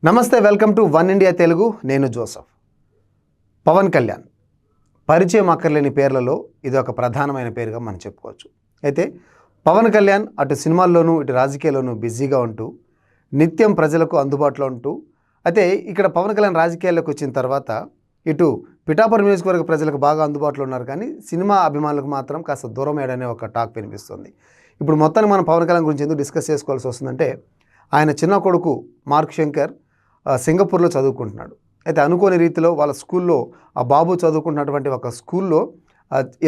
నమస్తే, welcome to one India Telugu. నేను Joseph. Pawan Kalyan పరిచయం అక్కర్లేని పేర్లలో ఇది ఒక ప్రధానమైన పేరుగా మనం చెప్పుకోవచ్చు. అయితే పవన్ కళ్యాణ్ అటు సినిమాల్లోనూ ఇటు రాజకీయాల్లోనూ బిజీగా ఉంటూ నిత్యం ప్రజలకు అందుబాటులో ఉంటూ, అయితే ఇక్కడ పవన్ కళ్యాణ్ రాజకీయాల్లోకి వచ్చిన తర్వాత ఇటు పిఠాపురం నియోజకవర్గ ప్రజలకు బాగా అందుబాటులో ఉన్నారు, కానీ సినిమా అభిమానులకు మాత్రం కాస్త దూరం అయ్యాడనే ఒక టాక్ వినిపిస్తుంది. ఇప్పుడు మొత్తాన్ని మనం పవన్ కళ్యాణ్ గురించి ఎందుకు డిస్కస్ చేసుకోవాల్సి వస్తుందంటే, ఆయన చిన్న కొడుకు మార్క్ శంకర్ సింగపూర్లో చదువుకుంటున్నాడు. అయితే అనుకోని రీతిలో వాళ్ళ స్కూల్లో ఆ బాబు చదువుకుంటున్నటువంటి ఒక స్కూల్లో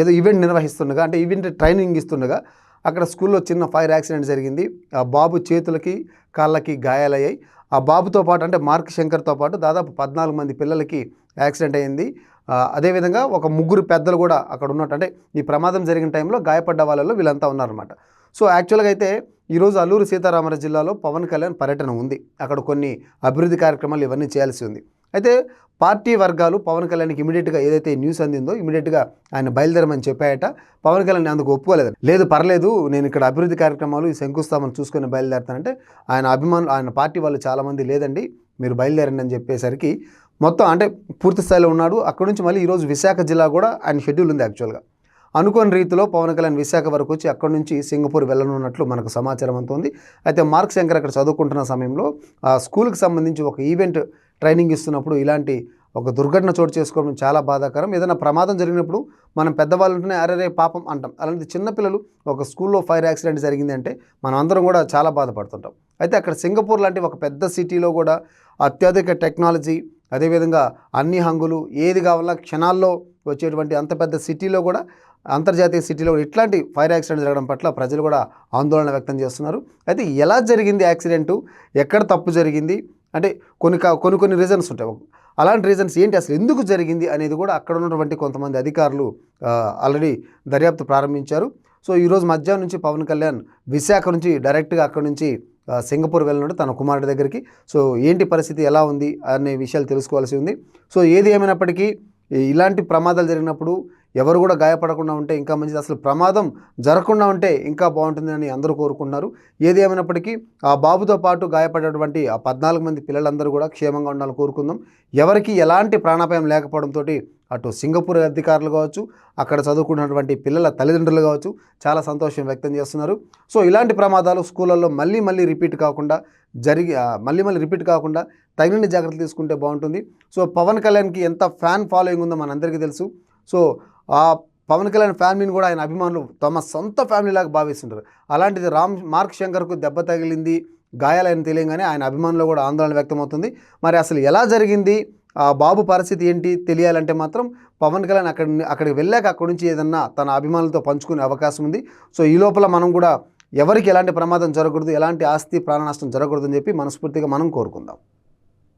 ఏదో ఈవెంట్ నిర్వహిస్తుండగా, అంటే ఈవెంట్ ట్రైనింగ్ ఇస్తుండగా అక్కడ స్కూల్లో చిన్న ఫైర్ యాక్సిడెంట్ జరిగింది. ఆ బాబు చేతులకి కాళ్ళకి గాయాలయ్యాయి. ఆ బాబుతో పాటు అంటే మార్క్ శంకర్తో పాటు దాదాపు 14 మంది పిల్లలకి యాక్సిడెంట్ అయ్యింది. అదేవిధంగా ఒక 3 పెద్దలు కూడా అక్కడ ఉన్నట్టు, అంటే ఈ ప్రమాదం జరిగిన టైంలో గాయపడ్డ వాళ్ళలో వీళ్ళంతా ఉన్నారన్నమాట. సో యాక్చువల్గా అయితే ఈరోజు అల్లూరు సీతారామరాజు జిల్లాలో పవన్ కళ్యాణ్ పర్యటన ఉంది. అక్కడ కొన్ని అభివృద్ధి కార్యక్రమాలు ఇవన్నీ చేయాల్సి ఉంది. అయితే పార్టీ వర్గాలు పవన్ కళ్యాణ్కి ఇమీడియట్గా ఏదైతే న్యూస్ అందిందో ఇమీడియట్గా ఆయన బయలుదేరమని చెప్పాయట. పవన్ కళ్యాణ్ అందుకు ఒప్పుకోలేదు. లేదు పర్లేదు, నేను ఇక్కడ అభివృద్ధి కార్యక్రమాలు ఈ శంకుస్థాపన చూసుకొని బయలుదేరుతానంటే ఆయన పార్టీ వాళ్ళు చాలామంది లేదండి మీరు బయలుదేరండి అని చెప్పేసరికి మొత్తం అంటే పూర్తి స్థాయిలో ఉన్నాడు. అక్కడి నుంచి మళ్ళీ ఈరోజు విశాఖ జిల్లా కూడా ఆయన షెడ్యూల్ ఉంది. యాక్చువల్గా అనుకోని రీతిలో పవన్ కళ్యాణ్ విశాఖ వరకు వచ్చి అక్కడి నుంచి సింగపూర్ వెళ్ళనున్నట్లు మనకు సమాచారం అంతుంది. అయితే మార్క్ శంకర్ అక్కడ చదువుకుంటున్న సమయంలో ఆ స్కూల్కి సంబంధించి ఒక ఈవెంట్ ట్రైనింగ్ ఇస్తున్నప్పుడు ఇలాంటి ఒక దుర్ఘటన చోటు చేసుకోవడం చాలా బాధాకరం. ఏదైనా ప్రమాదం జరిగినప్పుడు మనం పెద్దవాళ్ళు ఉంటేనే అరే పాపం అంటాం. అలాంటి చిన్నపిల్లలు ఒక స్కూల్లో ఫైర్ యాక్సిడెంట్ జరిగింది అంటే మనం అందరం కూడా చాలా బాధపడుతుంటాం. అయితే అక్కడ సింగపూర్ లాంటి ఒక పెద్ద సిటీలో కూడా అత్యధిక టెక్నాలజీ, అదేవిధంగా అన్ని హంగులు, ఏది కావాలన్నా క్షణాల్లో వచ్చేటువంటి అంత పెద్ద సిటీలో కూడా, అంతర్జాతీయ సిటీలో ఇట్లాంటి ఫైర్ యాక్సిడెంట్ జరగడం పట్ల ప్రజలు కూడా ఆందోళన వ్యక్తం చేస్తున్నారు. అయితే ఎలా జరిగింది యాక్సిడెంటు, ఎక్కడ తప్పు జరిగింది అంటే కొన్ని రీజన్స్ ఉంటాయి. అలాంటి రీజన్స్ ఏంటి, అసలు ఎందుకు జరిగింది అనేది కూడా అక్కడ ఉన్నటువంటి కొంతమంది అధికారులు ఆల్రెడీ దర్యాప్తు ప్రారంభించారు. సో ఈరోజు మధ్యాహ్నం నుంచి పవన్ కళ్యాణ్ విశాఖ నుంచి డైరెక్ట్గా అక్కడ నుంచి సింగపూర్ వెళ్ళినాడు తన కుమారుడి దగ్గరికి. సో ఏంటి పరిస్థితి, ఎలా ఉంది అనే విషయాలు తెలుసుకోవాల్సి ఉంది. సో ఏది ఏమైనప్పటికీ ఇలాంటి ప్రమాదాలు జరిగినప్పుడు ఎవరు కూడా గాయపడకుండా ఉంటే ఇంకా మంచిది, అసలు ప్రమాదం జరగకుండా ఉంటే ఇంకా బాగుంటుందని అందరూ కోరుకుంటున్నారు. ఏది ఏమైనప్పటికీ ఆ బాబుతో పాటు గాయపడేటువంటి ఆ 14 మంది పిల్లలందరూ కూడా క్షేమంగా ఉండాలని కోరుకుందాం. ఎవరికి ఎలాంటి ప్రాణాపాయం లేకపోవడంతో అటు సింగపూర్ అధికారులు కావచ్చు, అక్కడ చదువుకున్నటువంటి పిల్లల తల్లిదండ్రులు కావచ్చు చాలా సంతోషం వ్యక్తం చేస్తున్నారు. సో ఇలాంటి ప్రమాదాలు స్కూళ్ళల్లో మళ్ళీ రిపీట్ కాకుండా రిపీట్ కాకుండా తగినన్ని జాగ్రత్తలు తీసుకుంటే బాగుంటుంది. సో పవన్ కళ్యాణ్కి ఎంత ఫ్యాన్ ఫాలోయింగ్ ఉందో మనందరికీ తెలుసు. సో ఆ పవన్ కళ్యాణ్ ఫ్యామిలీని కూడా ఆయన అభిమానులు తమ సొంత ఫ్యామిలీలాగా భావిస్తుంటారు. అలాంటిది మార్క్ శంకర్కు దెబ్బ తగిలింది, గాయాలని తెలియగానే ఆయన అభిమానులు కూడా ఆందోళన వ్యక్తమవుతుంది. మరి అసలు ఎలా జరిగింది, ఆ బాబు పరిస్థితి ఏంటి తెలియాలంటే మాత్రం పవన్ కళ్యాణ్ అక్కడికి వెళ్ళాక అక్కడి నుంచి ఏదన్నా తన అభిమానులతో పంచుకునే అవకాశం ఉంది. సో ఈ లోపల మనం కూడా ఎవరికి ఎలాంటి ప్రమాదం జరగకూడదు, ఎలాంటి ఆస్తి ప్రాణ నష్టం జరగకూడదని చెప్పి మనస్ఫూర్తిగా మనం కోరుకుందాం.